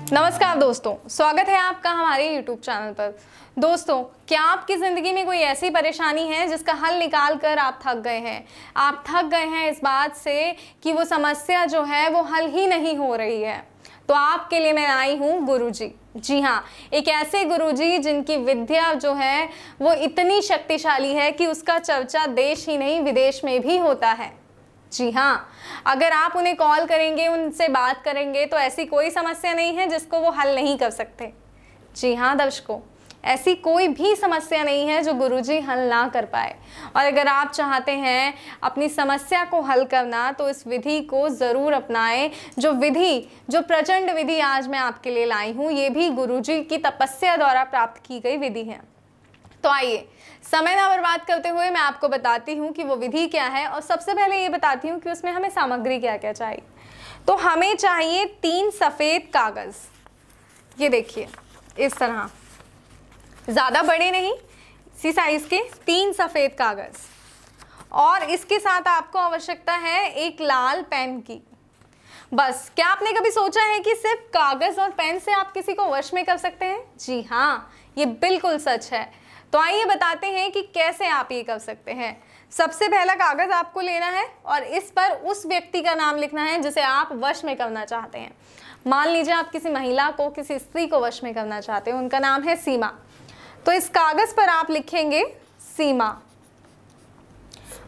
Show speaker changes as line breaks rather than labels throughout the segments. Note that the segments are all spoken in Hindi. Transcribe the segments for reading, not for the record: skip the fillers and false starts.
नमस्कार दोस्तों, स्वागत है आपका हमारे YouTube चैनल पर। दोस्तों, क्या आपकी ज़िंदगी में कोई ऐसी परेशानी है जिसका हल निकाल कर आप थक गए हैं? आप थक गए हैं इस बात से कि वो समस्या जो है वो हल ही नहीं हो रही है। तो आपके लिए मैं आई हूँ गुरुजी। जी हाँ, एक ऐसे गुरुजी जिनकी विद्या जो है वो इतनी शक्तिशाली है कि उसका चर्चा देश ही नहीं विदेश में भी होता है। जी हाँ, अगर आप उन्हें कॉल करेंगे, उनसे बात करेंगे तो ऐसी कोई समस्या नहीं है जिसको वो हल नहीं कर सकते। जी हाँ दर्शकों, ऐसी कोई भी समस्या नहीं है जो गुरुजी हल ना कर पाए। और अगर आप चाहते हैं अपनी समस्या को हल करना तो इस विधि को ज़रूर अपनाएं। जो प्रचंड विधि आज मैं आपके लिए लाई हूँ, ये भी गुरुजी की तपस्या द्वारा प्राप्त की गई विधि है। तो आइए, समय ना बर्बाद करते हुए मैं आपको बताती हूँ कि वो विधि क्या है। और सबसे पहले ये बताती हूँ कि उसमें हमें सामग्री क्या क्या चाहिए। तो हमें चाहिए 3 सफ़ेद कागज़। ये देखिए, इस तरह, ज़्यादा बड़े नहीं, इसी साइज़ के 3 सफ़ेद कागज़। और इसके साथ आपको आवश्यकता है एक लाल पेन की। बस, क्या आपने कभी सोचा है कि सिर्फ कागज़ और पेन से आप किसी को वश में कर सकते हैं? जी हाँ, ये बिल्कुल सच है। तो आइए बताते हैं कि कैसे आप ये कर सकते हैं। सबसे पहला कागज़ आपको लेना है और इस पर उस व्यक्ति का नाम लिखना है जिसे आप वश में करना चाहते हैं। मान लीजिए आप किसी महिला को, किसी स्त्री को वश में करना चाहते हैं, उनका नाम है सीमा। तो इस कागज़ पर आप लिखेंगे सीमा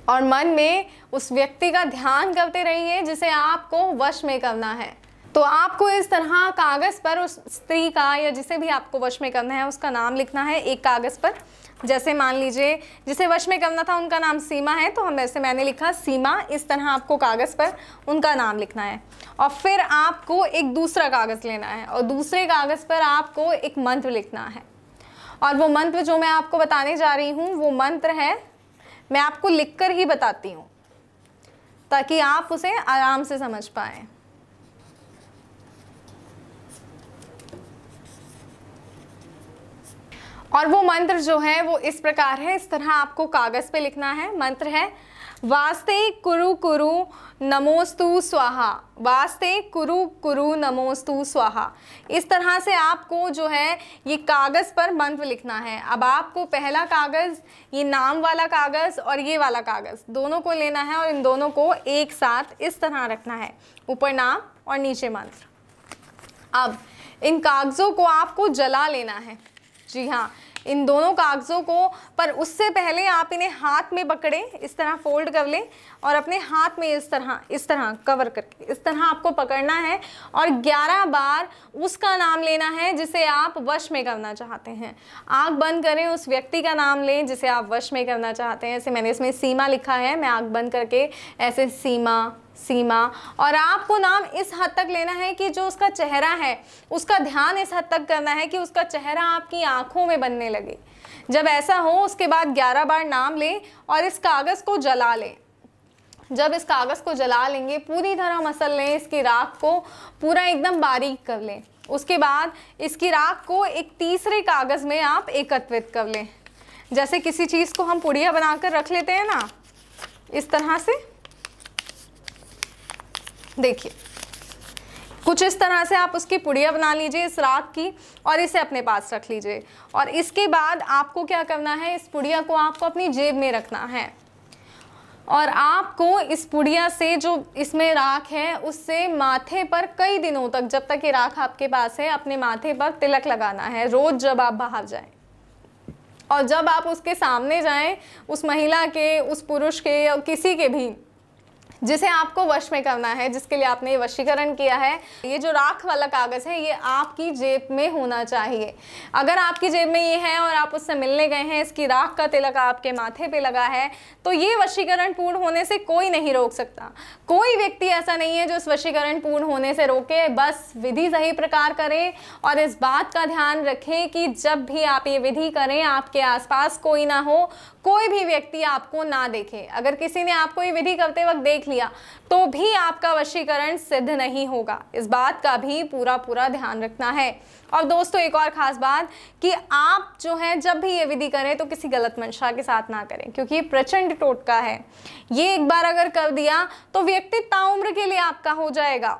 और मन में उस व्यक्ति का ध्यान करते रहिए जिसे आपको वश में करना है। तो आपको इस तरह कागज़ पर उस स्त्री का या जिसे भी आपको वश में करना है उसका नाम लिखना है एक कागज़ पर। जैसे मान लीजिए जिसे वश में करना था उनका नाम सीमा है, तो मैंने लिखा सीमा। इस तरह आपको कागज़ पर उनका नाम लिखना है। और फिर आपको एक दूसरा कागज़ लेना है और दूसरे कागज़ पर आपको एक मंत्र लिखना है। और वो मंत्र जो मैं आपको बताने जा रही हूँ वो मंत्र है, मैं आपको लिख कर ही बताती हूँ ताकि आप उसे आराम से समझ पाएँ। और वो मंत्र जो है वो इस प्रकार है, इस तरह आपको कागज़ पे लिखना है। मंत्र है वास्ते कुरु कुरु नमोस्तु स्वाहा। वास्ते कुरु कुरु नमोस्तु स्वाहा। इस तरह से आपको जो है ये कागज़ पर मंत्र लिखना है। अब आपको पहला कागज़, ये नाम वाला कागज़ और ये वाला कागज़ दोनों को लेना है और इन दोनों को एक साथ इस तरह रखना है, ऊपर नाम और नीचे मंत्र। अब इन कागज़ों को आपको जला लेना है। जी हाँ, इन दोनों कागज़ों को, पर उससे पहले आप इन्हें हाथ में पकड़ें, इस तरह फोल्ड कर लें और अपने हाथ में इस तरह कवर करके इस तरह आपको पकड़ना है और 11 बार उसका नाम लेना है जिसे आप वश में करना चाहते हैं। आँख बंद करें, उस व्यक्ति का नाम लें जिसे आप वश में करना चाहते हैं। ऐसे मैंने इसमें सीमा लिखा है, मैं आँख बंद करके ऐसे सीमा सीमा। और आपको नाम इस हद तक लेना है कि जो उसका चेहरा है उसका ध्यान इस हद तक करना है कि उसका चेहरा आपकी आंखों में बनने लगे। जब ऐसा हो उसके बाद 11 बार नाम लें और इस कागज़ को जला लें। जब इस कागज़ को जला लेंगे, पूरी तरह मसल लें, इसकी राख को पूरा एकदम बारीक कर लें। उसके बाद इसकी राख को एक तीसरे कागज़ में आप एकत्रित कर लें। जैसे किसी चीज़ को हम पुड़िया बनाकर रख लेते हैं ना, इस तरह से देखिए, कुछ इस तरह से आप उसकी पुड़िया बना लीजिए इस राख की और इसे अपने पास रख लीजिए। और इसके बाद आपको क्या करना है, इस पुड़िया को आपको अपनी जेब में रखना है और आपको इस पुड़िया से, जो इसमें राख है, उससे माथे पर कई दिनों तक, जब तक ये राख आपके पास है, अपने माथे पर तिलक लगाना है रोज़ जब आप बाहर जाएं। और जब आप उसके सामने जाएं, उस महिला के, उस पुरुष के या किसी के भी जिसे आपको वश में करना है, जिसके लिए आपने वशीकरण किया है, ये जो राख वाला कागज़ है ये आपकी जेब में होना चाहिए। अगर आपकी जेब में ये है और आप उससे मिलने गए हैं, इसकी राख का तिलक आपके माथे पे लगा है, तो ये वशीकरण पूर्ण होने से कोई नहीं रोक सकता। कोई व्यक्ति ऐसा नहीं है जो इस वशीकरण पूर्ण होने से रोके। बस विधि सही प्रकार करें और इस बात का ध्यान रखें कि जब भी आप ये विधि करें आपके आसपास कोई ना हो, कोई भी व्यक्ति आपको ना देखे। अगर किसी ने आपको ये विधि करते वक्त देख लिया तो भी आपका वशीकरण सिद्ध नहीं होगा। इस बात का भी पूरा ध्यान रखना है। और दोस्तों, एक और ख़ास बात कि आप जो है जब भी ये विधि करें तो किसी गलत मंशा के साथ ना करें, क्योंकि ये प्रचंड टोटका है। ये एक बार अगर कर दिया तो व्यक्ति ताउम्र के लिए आपका हो जाएगा।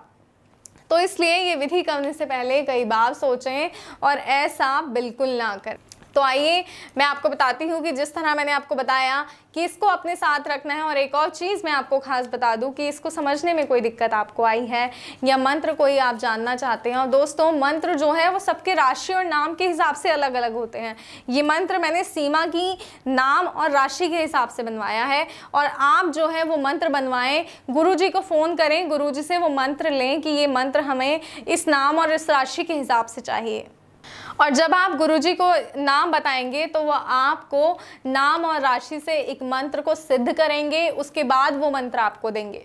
तो इसलिए ये विधि करने से पहले कई बार सोचें और ऐसा बिल्कुल ना करें। तो आइए मैं आपको बताती हूँ कि जिस तरह मैंने आपको बताया कि इसको अपने साथ रखना है। और एक और चीज़ मैं आपको खास बता दूँ कि इसको समझने में कोई दिक्कत आपको आई है या मंत्र कोई आप जानना चाहते हैं। और दोस्तों, मंत्र जो है वो सबके राशि और नाम के हिसाब से अलग अलग होते हैं। ये मंत्र मैंने सीमा की नाम और राशि के हिसाब से बनवाया है। और आप जो है वो मंत्र बनवाएं, गुरुजी को फ़ोन करें, गुरुजी से वो मंत्र लें कि ये मंत्र हमें इस नाम और इस राशि के हिसाब से चाहिए। और जब आप गुरुजी को नाम बताएंगे तो वो आपको नाम और राशि से एक मंत्र को सिद्ध करेंगे, उसके बाद वो मंत्र आपको देंगे।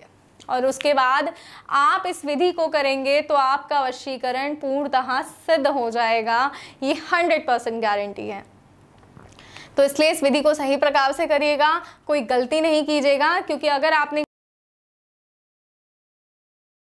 और उसके बाद आप इस विधि को करेंगे तो आपका वशीकरण पूर्णतः सिद्ध हो जाएगा। ये 100% गारंटी है। तो इसलिए इस विधि को सही प्रकार से करिएगा, कोई गलती नहीं कीजिएगा, क्योंकि अगर आपने